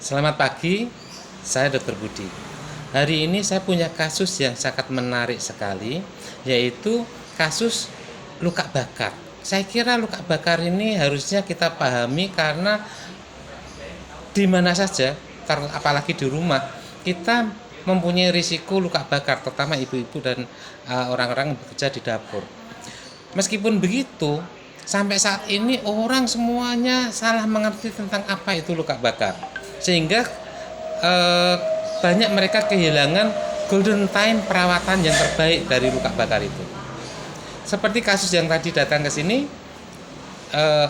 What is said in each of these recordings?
Selamat pagi, saya Dr. Budi. Hari ini saya punya kasus yang sangat menarik sekali, yaitu kasus luka bakar. Saya kira luka bakar ini harusnya kita pahami karena di mana saja, apalagi di rumah, kita mempunyai risiko luka bakar, terutama ibu-ibu dan orang-orang yang bekerja di dapur. Meskipun begitu, sampai saat ini orang semuanya salah mengerti tentang apa itu luka bakar, sehingga banyak mereka kehilangan golden time perawatan yang terbaik dari luka bakar itu. Seperti kasus yang tadi datang ke sini,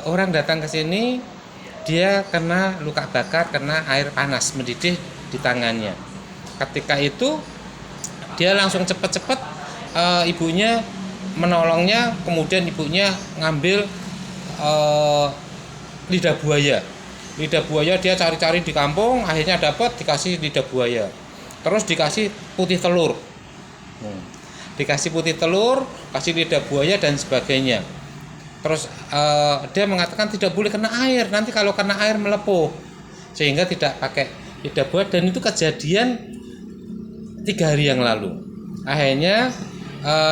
orang datang ke sini, dia kena luka bakar, kena air panas mendidih di tangannya. Ketika itu dia langsung cepat-cepat, ibunya menolongnya, kemudian ibunya ngambil lidah buaya. Lidah buaya dia cari-cari di kampung, akhirnya dapat, dikasih lidah buaya. Terus dikasih putih telur. Dikasih putih telur, kasih lidah buaya dan sebagainya. Terus dia mengatakan tidak boleh kena air, nanti kalau kena air melepuh. Sehingga tidak pakai lidah buaya, dan itu kejadian 3 hari yang lalu. Akhirnya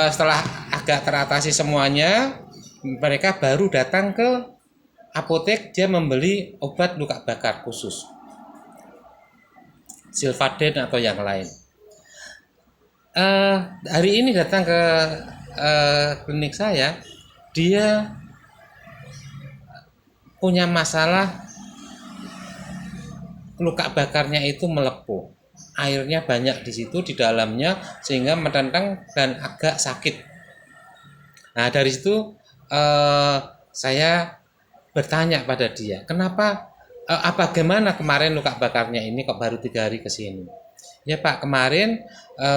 setelah agak teratasi semuanya, mereka baru datang ke apotek, dia membeli obat luka bakar khusus, Silvaden atau yang lain. Hari ini datang ke klinik saya, dia punya masalah luka bakarnya itu melepuh, airnya banyak di situ di dalamnya sehingga menentang dan agak sakit. Nah dari situ saya bertanya pada dia, kenapa, bagaimana kemarin luka bakarnya ini kok baru 3 hari ke sini? Ya Pak, kemarin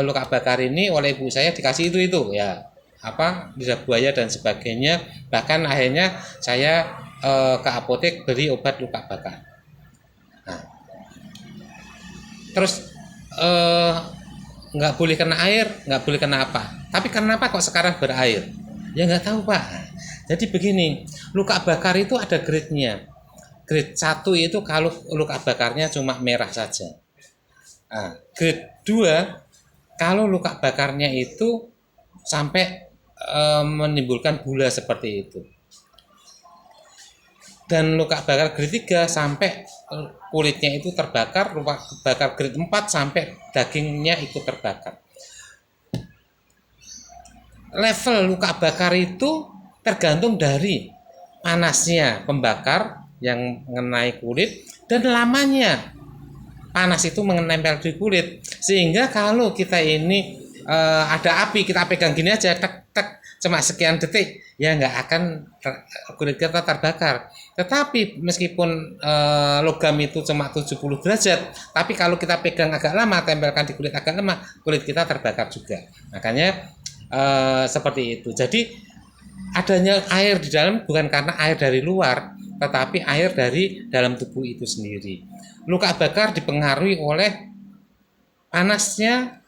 luka bakar ini oleh ibu saya dikasih itu ya, lidah buaya dan sebagainya. Bahkan akhirnya saya ke apotek beli obat luka bakar. Nah, terus nggak boleh kena air, nggak boleh kena apa. Tapi kenapa kok sekarang berair? Ya nggak tahu Pak. Jadi begini, luka bakar itu ada grade-nya. Grade 1 itu kalau luka bakarnya cuma merah saja. Nah, grade 2 kalau luka bakarnya itu sampai menimbulkan bula seperti itu. Dan luka bakar grade 3 sampai kulitnya itu terbakar, luka bakar grade 4 sampai dagingnya ikut terbakar. Level luka bakar itu tergantung dari panasnya pembakar yang mengenai kulit dan lamanya panas itu menempel di kulit, sehingga kalau kita ini ada api, kita pegang gini aja, tek tek cuma sekian detik ya nggak akan kulit kita terbakar. Tetapi meskipun logam itu cuma 70 derajat, tapi kalau kita pegang agak lama, tempelkan di kulit agak lama, kulit kita terbakar juga. Makanya seperti itu. Jadi adanya air di dalam bukan karena air dari luar, tetapi air dari dalam tubuh itu sendiri. Luka bakar dipengaruhi oleh panasnya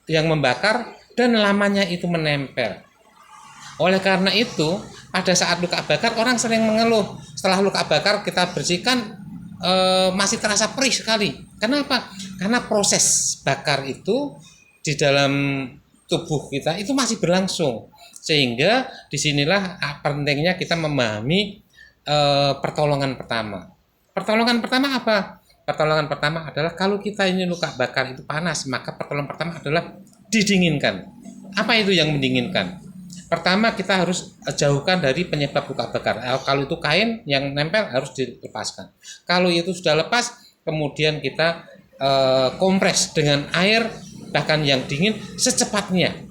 yang membakar dan lamanya itu menempel. Oleh karena itu, pada saat luka bakar orang sering mengeluh, setelah luka bakar kita bersihkan masih terasa perih sekali. Kenapa? Karena proses bakar itu di dalam tubuh kita itu masih berlangsung. Sehingga disinilah pentingnya kita memahami pertolongan pertama. Pertolongan pertama apa? Pertolongan pertama adalah kalau kita ini luka bakar itu panas, maka pertolongan pertama adalah didinginkan. Apa itu yang mendinginkan? Pertama kita harus jauhkan dari penyebab luka bakar. Kalau itu kain yang nempel harus dilepaskan. Kalau itu sudah lepas, kemudian kita kompres dengan air bahkan yang dingin secepatnya.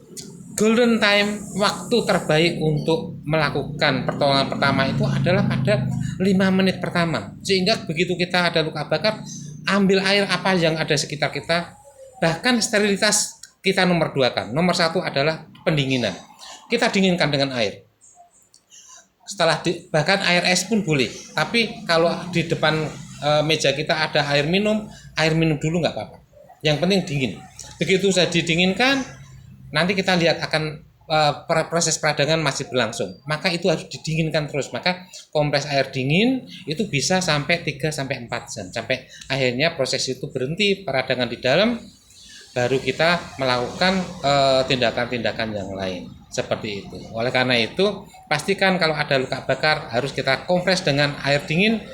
Golden time, waktu terbaik untuk melakukan pertolongan pertama itu adalah pada 5 menit pertama. Sehingga begitu kita ada luka bakar, ambil air apa yang ada sekitar kita, bahkan sterilitas kita nomor 2 kan. Nomor 1 adalah pendinginan. Kita dinginkan dengan air. Bahkan air es pun boleh. Tapi kalau di depan meja kita ada air minum dulu nggak apa-apa. Yang penting dingin. Begitu sudah didinginkan, nanti kita lihat akan proses peradangan masih berlangsung, maka itu harus didinginkan terus. Maka kompres air dingin itu bisa sampai 3 sampai 4 jam sampai akhirnya proses itu berhenti peradangan di dalam, baru kita melakukan tindakan-tindakan yang lain seperti itu. Oleh karena itu, pastikan kalau ada luka bakar harus kita kompres dengan air dingin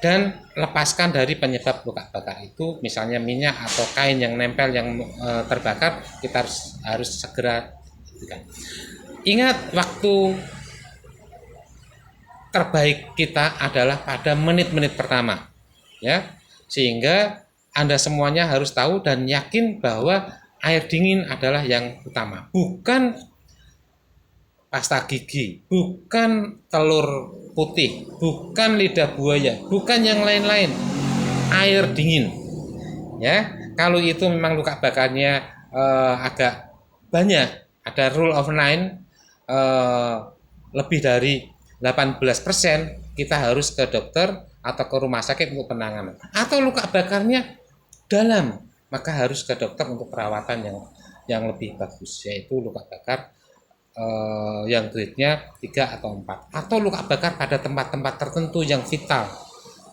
dan lepaskan dari penyebab luka bakar itu, misalnya minyak atau kain yang nempel yang terbakar, kita harus segera. Ingat, waktu terbaik kita adalah pada menit-menit pertama, ya, sehingga Anda semuanya harus tahu dan yakin bahwa air dingin adalah yang utama, bukan pasta gigi, bukan telur putih, bukan lidah buaya, bukan yang lain-lain, air dingin, ya. Kalau itu memang luka bakarnya agak banyak, ada rule of 9, lebih dari 18%, kita harus ke dokter atau ke rumah sakit untuk penanganan. Atau luka bakarnya dalam, maka harus ke dokter untuk perawatan yang lebih bagus, yaitu luka bakar yang grade-nya 3 atau 4. Atau luka bakar pada tempat-tempat tertentu yang vital,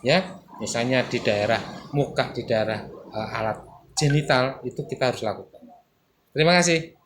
ya, misalnya di daerah muka, di daerah alat genital, itu kita harus lakukan. Terima kasih.